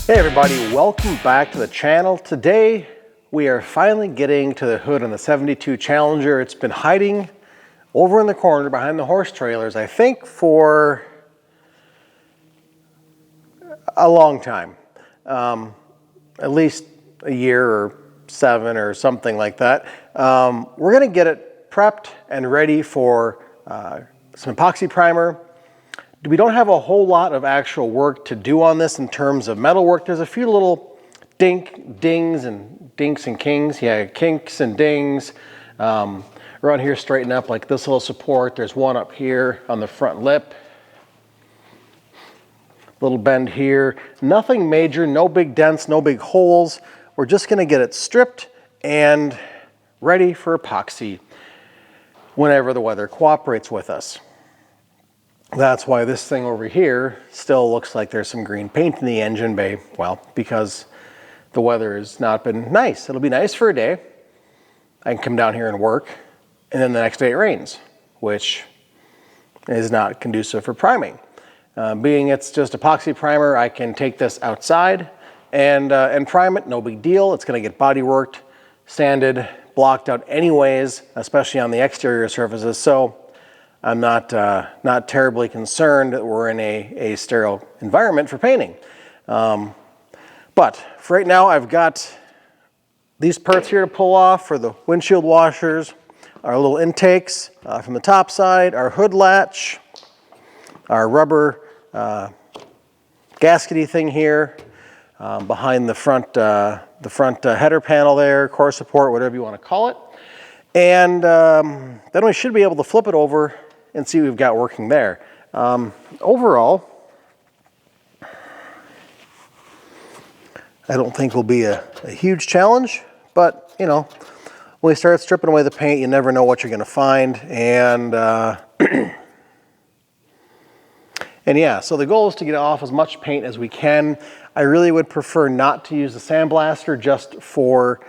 Hey everybody, welcome back to the channel. Today we are finally getting to the hood on the 72 Challenger. It's been hiding over in the corner behind the horse trailers, I think for a long time. At least a year or 7 or something like that. We're gonna get it prepped and ready for some epoxy primer. We don't have a whole lot of actual work to do on this in terms of metal work. There's a few little dinks and kinks. Yeah, kinks and dings. Around here, straighten up like this little support. There's one up here on the front lip. Little bend here. Nothing major, no big dents, no big holes. We're just gonna get it stripped and ready for epoxy whenever the weather cooperates with us. That's why this thing over here still looks like there's some green paint in the engine bay. Well, because the weather has not been nice. It'll be nice for a day. I can come down here and work, and then the next day it rains, which is not conducive for priming. Being it's just epoxy primer, I can take this outside and prime it, no big deal. It's gonna get body worked, sanded, blocked out anyways, especially on the exterior surfaces. So I'm not terribly concerned that we're in a sterile environment for painting. But for right now, I've got these parts here to pull off for the windshield washers, our little intakes from the top side, our hood latch, our rubber gaskety thing here behind the front header panel there, core support, whatever you want to call it. And then we should be able to flip it over and see what we've got working there. Overall, I don't think will be a huge challenge, but you know, when we start stripping away the paint, you never know what you're gonna find. And and yeah, so the goal is to get off as much paint as we can. I really would prefer not to use the sandblaster just for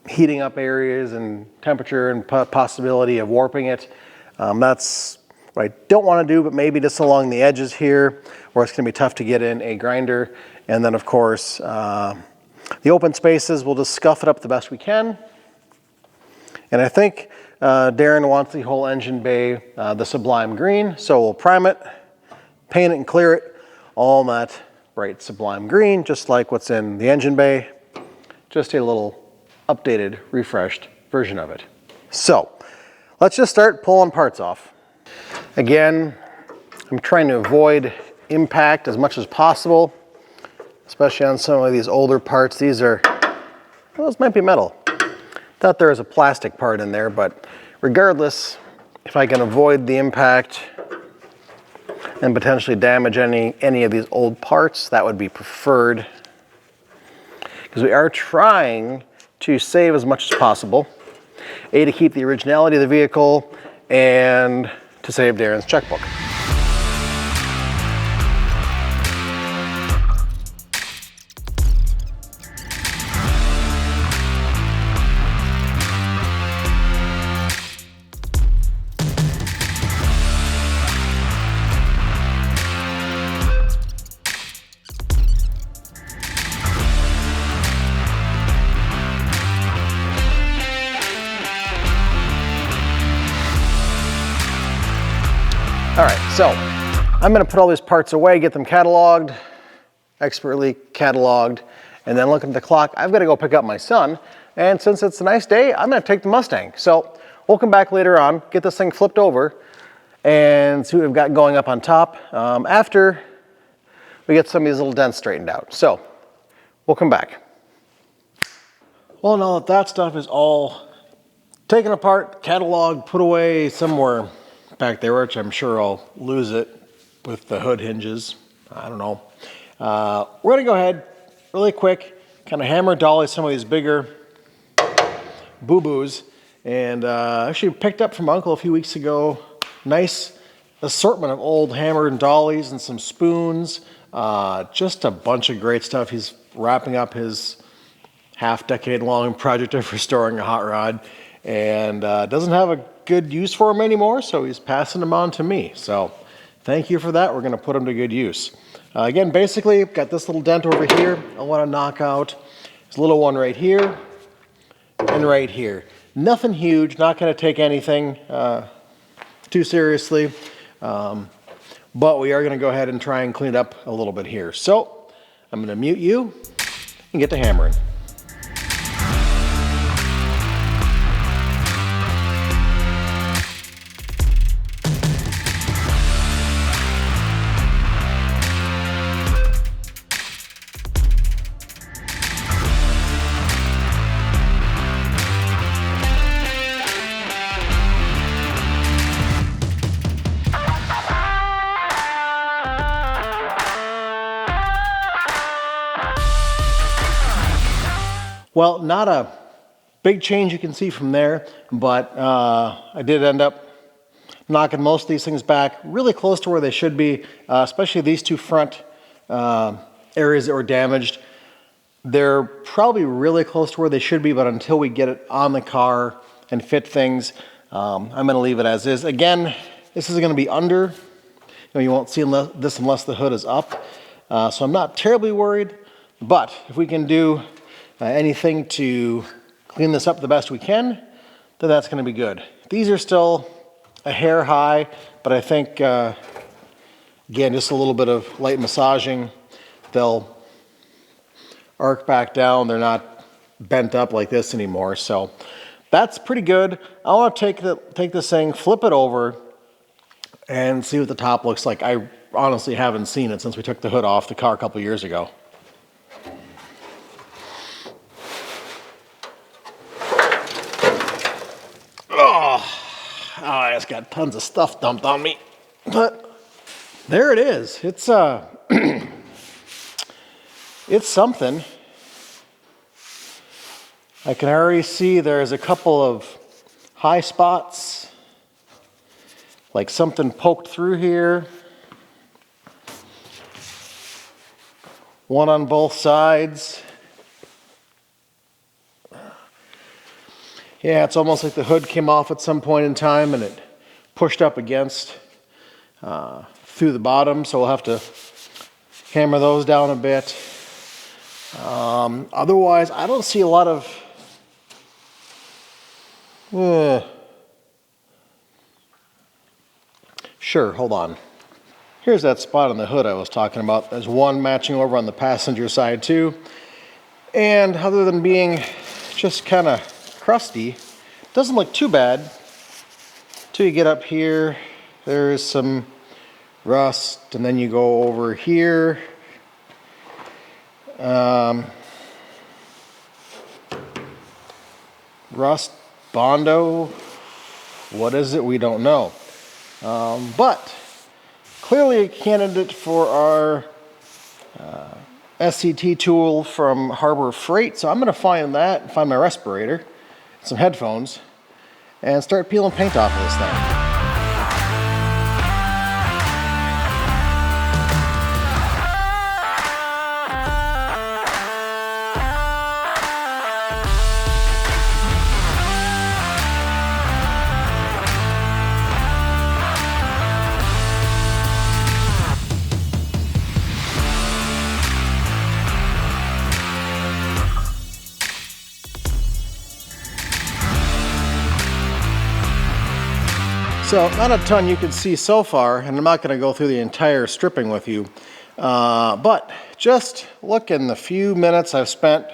heating up areas and temperature and possibility of warping it. That's what I don't want to do, but maybe just along the edges here where it's going to be tough to get in a grinder. And then of course, the open spaces, we'll just scuff it up the best we can. And I think Darren wants the whole engine bay the sublime green, so we'll prime it, paint it and clear it all in that bright sublime green, just like what's in the engine bay. Just a little updated, refreshed version of it. So let's just start pulling parts off. Again, I'm trying to avoid impact as much as possible, especially on some of these older parts. These are, well, this might be metal. Thought there was a plastic part in there, but regardless, if I can avoid the impact and potentially damage any of these old parts, that would be preferred. Because we are trying to save as much as possible. A, to keep the originality of the vehicle, and to save Darren's checkbook. All right, so I'm gonna put all these parts away, get them cataloged, expertly cataloged, and then looking at the clock, I've gotta go pick up my son. And since it's a nice day, I'm gonna take the Mustang. So we'll come back later on, get this thing flipped over, and see what we've got going up on top after we get some of these little dents straightened out. So we'll come back. Well, now that stuff is all taken apart, cataloged, put away somewhere back there, which I'm sure I'll lose it with the hood hinges. I don't know. We're gonna go ahead really quick, kind of hammer dolly some of these bigger boo-boos. And actually picked up from Uncle a few weeks ago, nice assortment of old hammered and dollies and some spoons. Just a bunch of great stuff. He's wrapping up his half-decade-long project of restoring a hot rod, and doesn't have a good use for them anymore, so he's passing them on to me. So thank you for that. We're going to put them to good use. Again, basically, got this little dent over here. I want to knock out this little one right here and right here. Nothing huge, not going to take anything too seriously, but we are going to go ahead and try and clean it up a little bit here. So I'm going to mute you and get to hammering. Well, not a big change you can see from there, but I did end up knocking most of these things back really close to where they should be, especially these two front areas that were damaged. They're probably really close to where they should be, but until we get it on the car and fit things, I'm going to leave it as is. Again, this is going to be under. You won't see this unless the hood is up, so I'm not terribly worried, but if we can do anything to clean this up the best we can, then that's going to be good. These are still a hair high, but I think, again, just a little bit of light massaging, they'll arc back down. They're not bent up like this anymore, so that's pretty good. I want to take this thing, flip it over, and see what the top looks like. I honestly haven't seen it since we took the hood off the car a couple years ago. I just got tons of stuff dumped on me, but there it is. It's it's something. I can already see there's a couple of high spots, like something poked through here. One on both sides. Yeah, it's almost like the hood came off at some point in time and it pushed up against through the bottom, so we'll have to hammer those down a bit. Otherwise, I don't see a lot of sure, hold on. Here's that spot on the hood I was talking about. There's one matching over on the passenger side too. And other than being just kind of crusty, doesn't look too bad till you get up here. There's some rust, and then you go over here. Rust, Bondo, what is it? We don't know. But clearly a candidate for our SCT tool from Harbor Freight. So I'm going to find that, find my respirator, some headphones, and start peeling paint off of this thing. So not a ton you can see so far, and I'm not going to go through the entire stripping with you, but just look in the few minutes I've spent.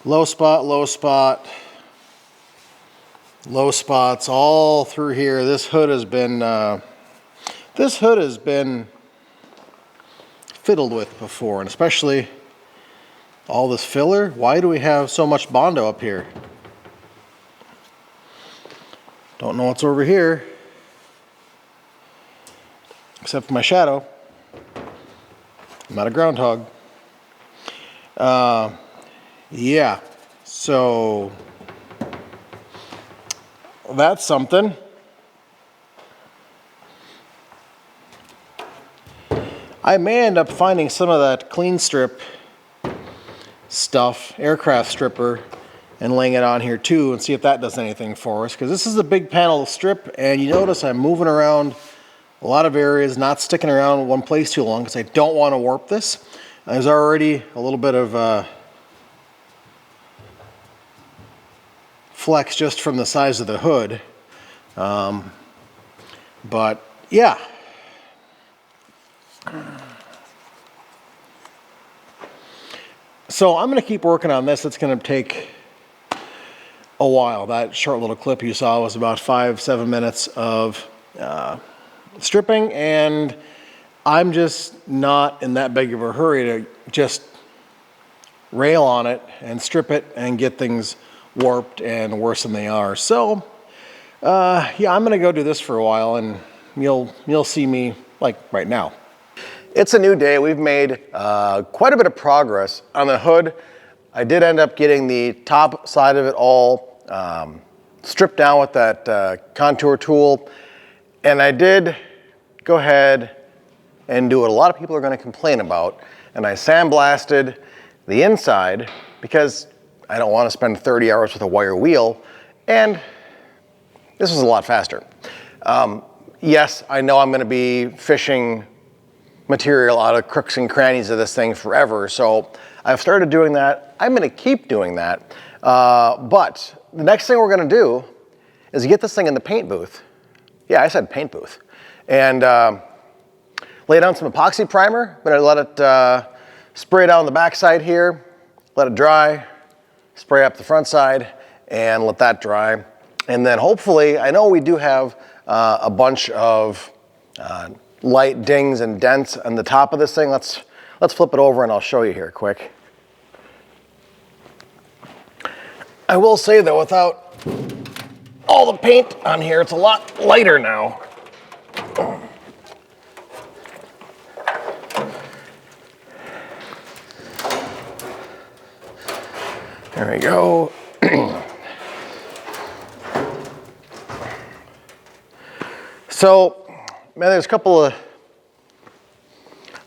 Low spot, low spot, low spots all through here. This hood has been fiddled with before, and especially all this filler. Why do we have so much Bondo up here? Don't know what's over here, except for my shadow. I'm not a groundhog. Yeah, so that's something. I may end up finding some of that clean strip stuff, aircraft stripper, and laying it on here too and see if that does anything for us, because this is a big panel to strip, and you notice I'm moving around a lot of areas not sticking around in one place too long because I don't want to warp this. There's already a little bit of flex just from the size of the hood. But yeah. So I'm going to keep working on this. It's going to take a while. That short little clip you saw was about 5-7 minutes of stripping, and I'm just not in that big of a hurry to just rail on it and strip it and get things warped and worse than they are. So yeah, I'm going to go do this for a while, and you'll see me like right now. It's a new day. We've made quite a bit of progress on the hood. I did end up getting the top side of it all stripped down with that contour tool. And I did go ahead and do what a lot of people are going to complain about. And I sandblasted the inside because I don't want to spend 30 hours with a wire wheel. And this was a lot faster. Yes, I know I'm going to be fishing material out of crooks and crannies of this thing forever, so I've started doing that. I'm going to keep doing that, but the next thing we're going to do is get this thing in the paint booth. Yeah, I said paint booth. And lay down some epoxy primer. I'm going to let it spray down the back side here, let it dry, spray up the front side, and let that dry. And then hopefully, I know we do have a bunch of light dings and dents on the top of this thing. Let's flip it over and I'll show you here quick. I will say though, without all the paint on here, it's a lot lighter now. There we go. So, man, there's a couple of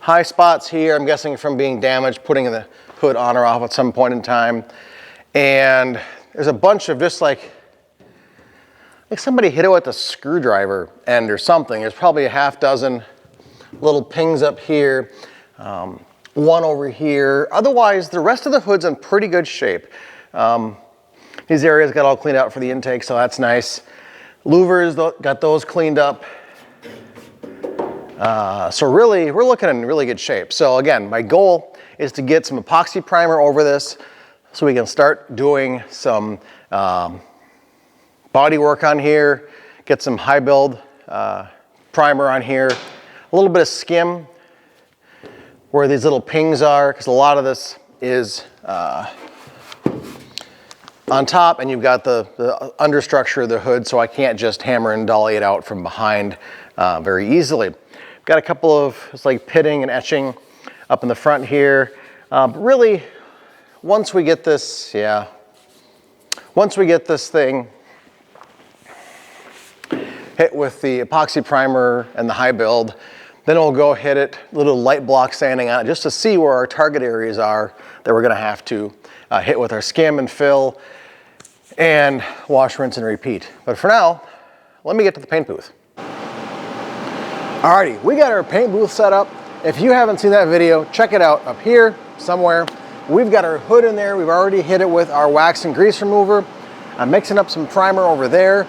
high spots here, I'm guessing from being damaged, putting the hood on or off at some point in time. And there's a bunch of just like somebody hit it with a screwdriver end or something. There's probably a half dozen little pings up here, one over here. Otherwise, the rest of the hood's in pretty good shape. These areas got all cleaned out for the intake, so that's nice. Louvers, got those cleaned up. So really, we're looking in really good shape. So again, my goal is to get some epoxy primer over this so we can start doing some body work on here, get some high build primer on here, a little bit of skim where these little pings are, because a lot of this is on top, and you've got the understructure of the hood, so I can't just hammer and dolly it out from behind very easily. Got a couple of, it's like pitting and etching up in the front here. But really, once we get this, once we get this thing hit with the epoxy primer and the high build, then we'll go hit it, little light block sanding on it, just to see where our target areas are that we're gonna have to hit with our skim and fill and wash, rinse, and repeat. But for now, let me get to the paint booth. Alrighty, we got our paint booth set up. If you haven't seen that video, check it out up here somewhere. We've got our hood in there. We've already hit it with our wax and grease remover. I'm mixing up some primer over there,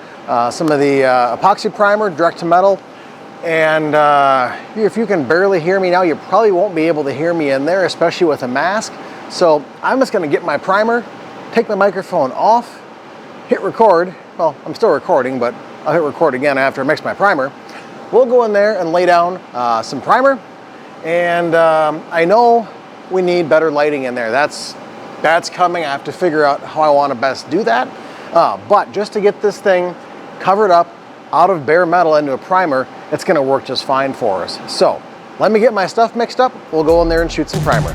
some of the epoxy primer, direct to metal. And if you can barely hear me now, you probably won't be able to hear me in there, especially with a mask. So I'm just gonna get my primer, take my microphone off, hit record. Well, I'm still recording, but I'll hit record again after I mix my primer. We'll go in there and lay down some primer. And I know we need better lighting in there. That's coming. I have to figure out how I want to best do that. But just to get this thing covered up out of bare metal into a primer, it's going to work just fine for us. So let me get my stuff mixed up. We'll go in there and shoot some primer.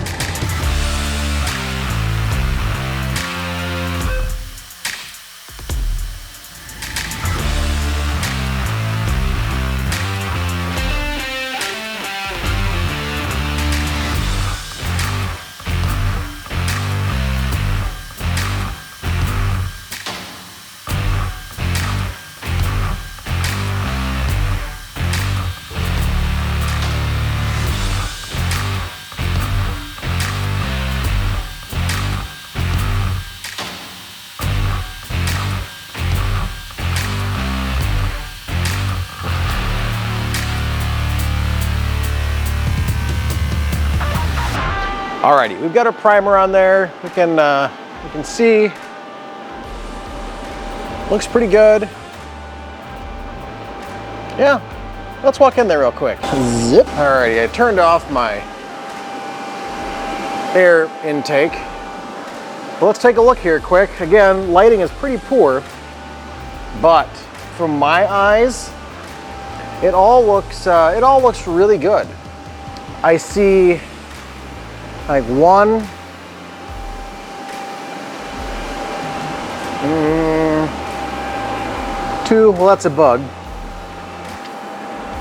Alrighty, we've got our primer on there. We can see, looks pretty good. Yeah, let's walk in there real quick. Zip. Alrighty, I turned off my air intake. But let's take a look here quick. Again, lighting is pretty poor, but from my eyes, it all looks really good. I see like 1, 2, well that's a bug.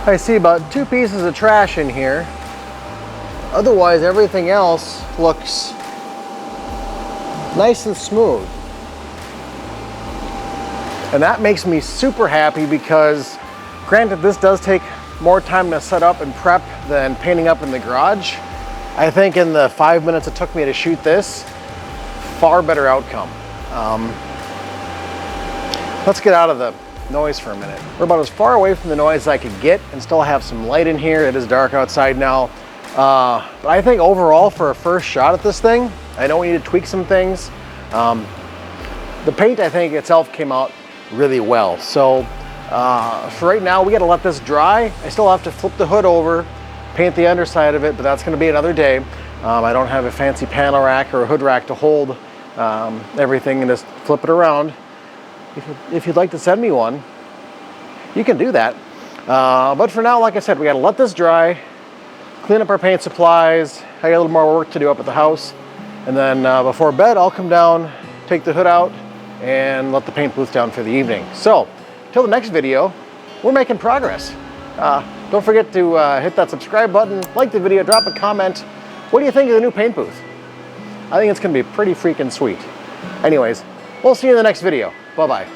I see about 2 pieces of trash in here. Otherwise, everything else looks nice and smooth. And that makes me super happy because, granted, this does take more time to set up and prep than painting up in the garage. I think in the 5 minutes it took me to shoot this, far better outcome. Let's get out of the noise for a minute. We're about as far away from the noise as I could get and still have some light in here. It is dark outside now. But I think overall for a first shot at this thing, I know we need to tweak some things. The paint, I think itself came out really well. So for right now, we got to let this dry. I still have to flip the hood over, paint the underside of it, but that's going to be another day. I don't have a fancy panel rack or a hood rack to hold everything and just flip it around. If you'd like to send me one, you can do that. But for now, like I said, we got to let this dry, clean up our paint supplies. I got a little more work to do up at the house. And then before bed, I'll come down, take the hood out, and let the paint booth down for the evening. So, till the next video, we're making progress. Don't forget to hit that subscribe button, like the video, drop a comment. What do you think of the new paint booth? I think it's gonna be pretty freaking sweet. Anyways, we'll see you in the next video. Bye-bye.